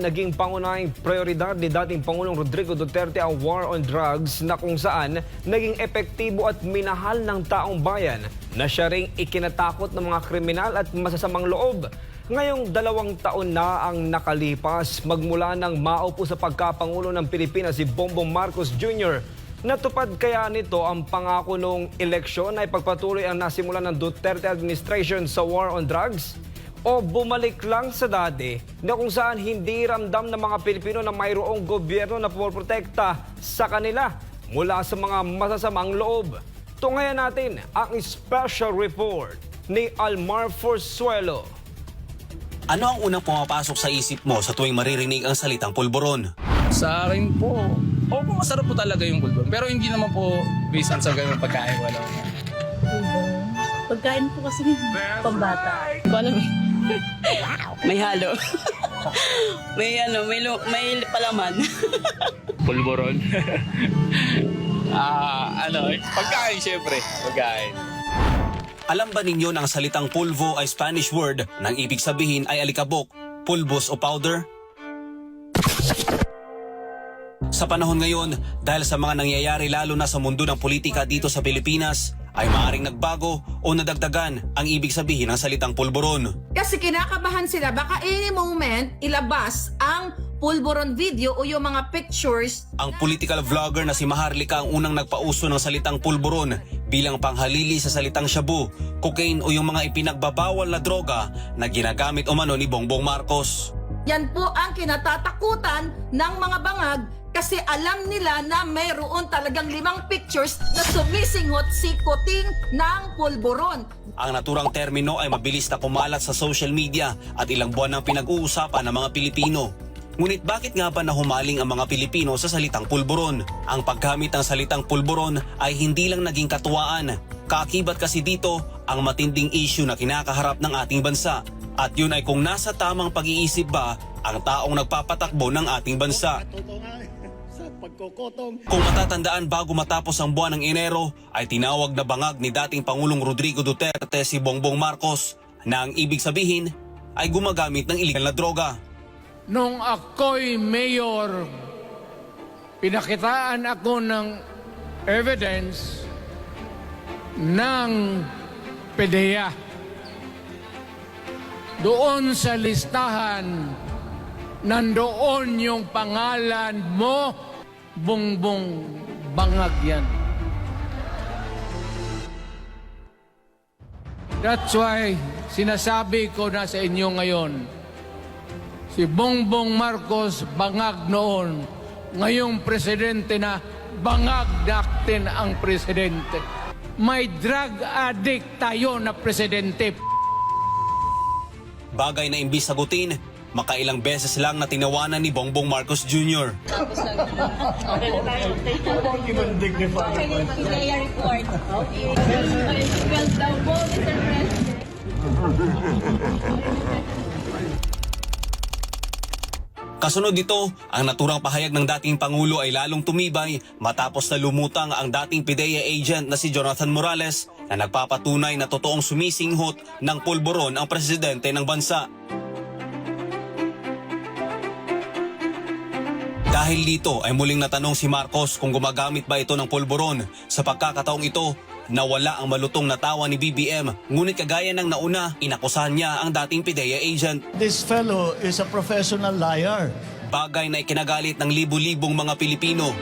naging pangunahing prioridad ni dating Pangulong Rodrigo Duterte ang war on drugs na kung saan naging epektibo at minahal ng taong bayan na siya ring ikinatakot ng mga kriminal at masasamang loob. Ngayong 2 taon na ang nakalipas magmula nang maupo sa pagkapangulo ng Pilipinas si Bongbong Marcos Jr. Natupad kaya nito ang pangako noong eleksyon na ipagpatuloy ang nasimulan ng Duterte administration sa war on drugs? O bumalik lang sa dati na kung saan hindi ramdam ng mga Pilipino na mayroong gobyerno na pumoprotekta sa kanila mula sa mga masasamang loob? Tungayan natin ang special report ni Almar Forzuelo. Ano ang unang pumapasok sa isip mo sa tuwing maririnig ang salitang pulburon? Sa akin po, opo, masarap po talaga yung pulburon. Pero hindi naman po based on sa ganung pagkain. Wala. Pagkain po kasi pambata. Alam may halo. may palaman. Pulburon? Pagkain syempre. Pagkain. Alam ba ninyo na ang salitang pulvo ay Spanish word nang ibig sabihin ay alikabok, pulbos o powder? Sa panahon ngayon, dahil sa mga nangyayari lalo na sa mundo ng politika dito sa Pilipinas, ay maaaring nagbago o nadagdagan ang ibig sabihin ng salitang pulburon. Kasi kinakabahan sila, baka any moment ilabas ang pulburon video o yung mga pictures. Ang political vlogger na si Maharlika ang unang nagpauso ng salitang pulburon bilang panghalili sa salitang shabu, cocaine o yung mga ipinagbabawal na droga na ginagamit umano ni Bongbong Marcos. Yan po ang kinatatakutan ng mga bangag kasi alam nila na mayroon talagang 5 pictures na sumisinghot-sikoting ng pulburon. Ang naturang termino ay mabilis na kumalat sa social media at ilang buwan nang pinag-uusapan ng mga Pilipino. Ngunit bakit nga ba nahumaling ang mga Pilipino sa salitang pulburon? Ang paggamit ng salitang pulburon ay hindi lang naging katuwaan. Kaakibat kasi dito ang matinding issue na kinakaharap ng ating bansa. At yun ay kung nasa tamang pag-iisip ba ang taong nagpapatakbo ng ating bansa. Kung matatandaan, bago matapos ang buwan ng Enero ay tinawag na bangag ni dating Pangulong Rodrigo Duterte si Bongbong Marcos na ang ibig sabihin ay gumagamit ng illegal na droga. Nung ako'y mayor, pinakitaan ako ng evidence ng PDEA. Doon sa listahan, nandoon yung pangalan mo, Bongbong Bangag yan. That's why sinasabi ko na sa inyo ngayon, si Bongbong Marcos bangag noon, ngayong presidente na bangag natin ang presidente. May drug addict tayo na presidente. Bagay na imbis sagutin, makailang beses lang na tinawanan ni Bongbong Marcos Jr. Kasunod dito, ang naturang pahayag ng dating Pangulo ay lalong tumibay matapos na lumutang ang dating PDEA agent na si Jonathan Morales na nagpapatunay na totoong sumisinghot ng pulburon ang presidente ng bansa. Dahil dito ay muling natanong si Marcos kung gumagamit ba ito ng pulburon. Sa pagkakataong ito, nawala ang malutong na tawa ni BBM, ngunit kagaya ng nauna, inakusahan niya ang dating PDEA agent. This fellow is a professional liar. Bagay na ikinagalit ng libu-libong mga Pilipino.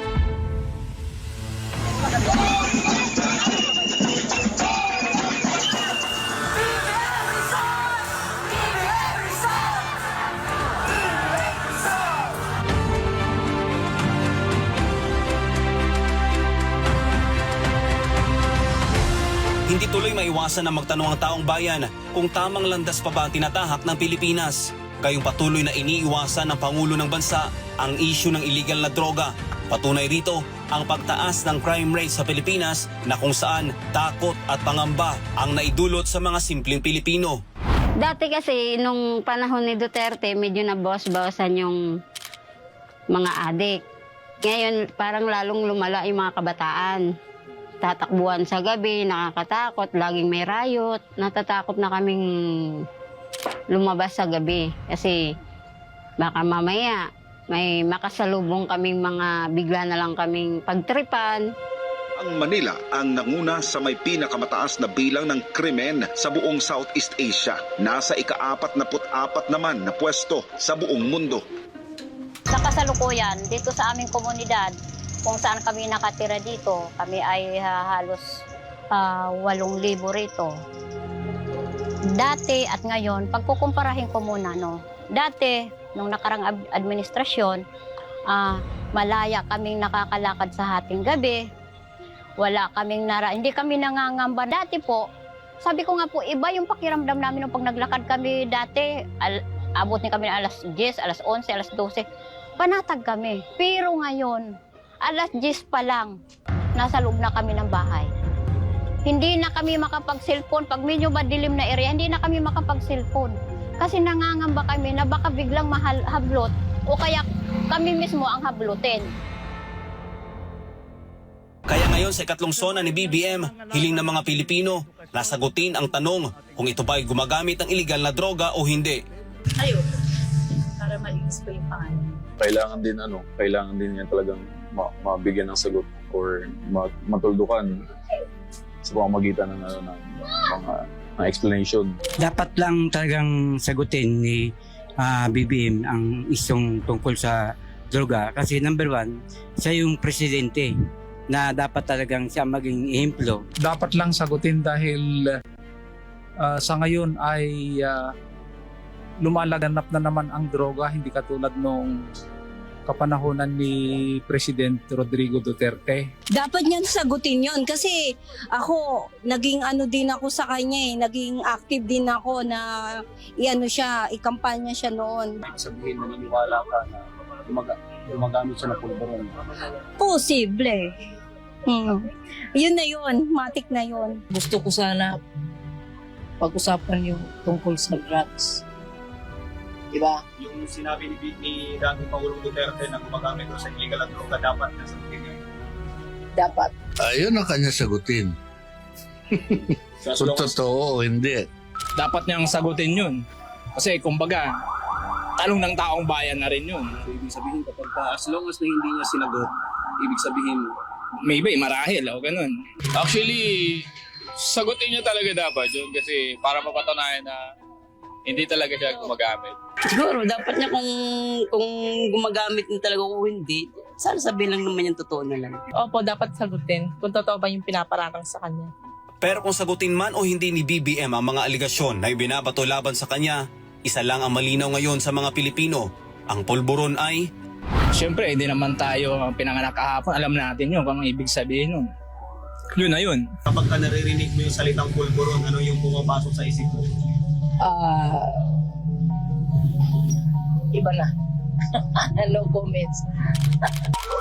Hindi tuloy maiwasan na magtanong ang taong bayan kung tamang landas pa ba ang tinatahak ng Pilipinas. Gayong patuloy na iniiwasan ng Pangulo ng Bansa ang issue ng illegal na droga. Patunay rito ang pagtaas ng crime rate sa Pilipinas na kung saan takot at pangamba ang naidulot sa mga simpleng Pilipino. Dati kasi nung panahon ni Duterte medyo nabawas-bawasan yung mga adik. Ngayon parang lalong lumala yung mga kabataan. Tatakbuhan sa gabi, nakakatakot, laging may riot. Natatakot na kaming lumabas sa gabi kasi Baka mamaya may makasalubong kaming mga bigla na lang kaming pagtripan. Ang Manila ang nanguna sa may pinakamataas na bilang ng krimen sa buong Southeast Asia. Nasa ika-44 naman na pwesto sa buong mundo. Sa kasalukuyan, dito sa aming komunidad, kung saan kami nakatira dito, kami ay halos 8,000 rito. Dati at ngayon, pagkukumparahin ko muna, no? Dati, nung nakarang administrasyon, malaya kaming nakakalakad sa hating gabi. Wala kaming hindi kami nangangamba. Dati po, sabi ko nga po, iba yung pakiramdam namin nung pag naglakad kami dati. Abot ni kami alas 10, alas 11, alas 12. Panatag kami. Pero ngayon, alas 10 pa lang, nasa loob na kami ng bahay. Hindi na kami makapag-cellphone. Pag medyo madilim na area, hindi na kami makapag-cellphone. Kasi nangangamba kami na baka biglang hablot o kaya kami mismo ang hablutin. Kaya ngayon sa ikatlong sona ni BBM, hiling ng mga Pilipino na sagutin ang tanong kung ito ba ay gumagamit ng iligal na droga o hindi. Ayun. Para malinis ko yung pangalan. Kailangan din niya talagang mabigyan ng sagot or matuldukan sa pamamagitan ng mga explanation. Dapat lang talagang sagutin ni BBM ang isang tungkol sa droga kasi number 1, siya yung presidente na dapat talagang siya maging ehemplo. Dapat lang sagutin dahil sa ngayon ay lumalaganap na naman ang droga, hindi katulad nung kapanahonan ni President Rodrigo Duterte. Dapat niyan sagutin yon kasi ako, naging din ako sa kanya naging active din ako na ikampanya siya noon. Sabihin na naniwala ka na gumagamit siya ng pulburon. Posible. Yun na yun, matik na yun. Gusto ko sana pag-usapan yung tungkol sa drugs. Diba? Yung sinabi ni dating Pangulong Duterte na gumagamit sa illegal na droga, dapat na sagutin yun. Dapat. Ayun ang kanya sagutin. Kung totoo o hindi. Dapat niyang sagutin yun. Kasi kumbaga, tanong ng taong bayan na rin yun. So, ibig sabihin kapag as long as na hindi niya sinagot, ibig sabihin Maybe marahil o ganun. Actually, sagutin niya talaga dapat yun kasi para mapatunayan na hindi talaga siya gumagamit. Siguro, dapat niya kung gumagamit niya talaga o hindi, sana sabihin lang naman yung totoo na lang. Opo, dapat sagutin kung totoo ba yung pinaparatang sa kanya. Pero kung sagutin man o hindi ni BBM ang mga aligasyon na ibinabato laban sa kanya, isa lang ang malinaw ngayon sa mga Pilipino. Ang pulburon ay... Siyempre, hindi naman tayo pinanganak kahapon. Alam natin yun kung anong ibig sabihin nun. Yun na yun. Kapag ka naririnig mo yung salitang pulburon, ano yung pumapasok sa isip mo? Iba na. No comments.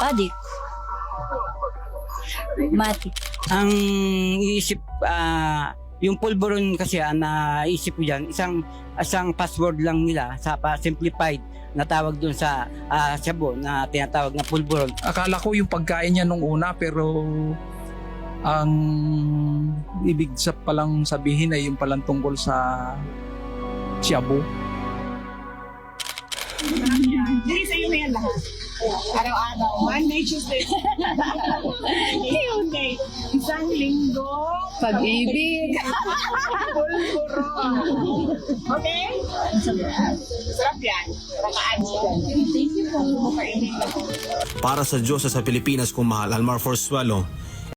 Adik. Mati. Ang iisip, yung pulburon kasi naisip ko dyan, isang password lang nila sa simplified na tawag dun sa Cebu na tinatawag na pulburon. Akala ko yung pagkain niya nung una pero ang ibig palang sabihin ay yung palang tungkol sa Cebu. Hindi sa iyo na yan lahat. Araw-araw. Monday, Tuesday. Tuesday. Isang linggo. Pag-ibig. Pulburon. Okay? Sarap yan. Para sa Diyos sa Pilipinas kung mahal, Almar Forzuelo,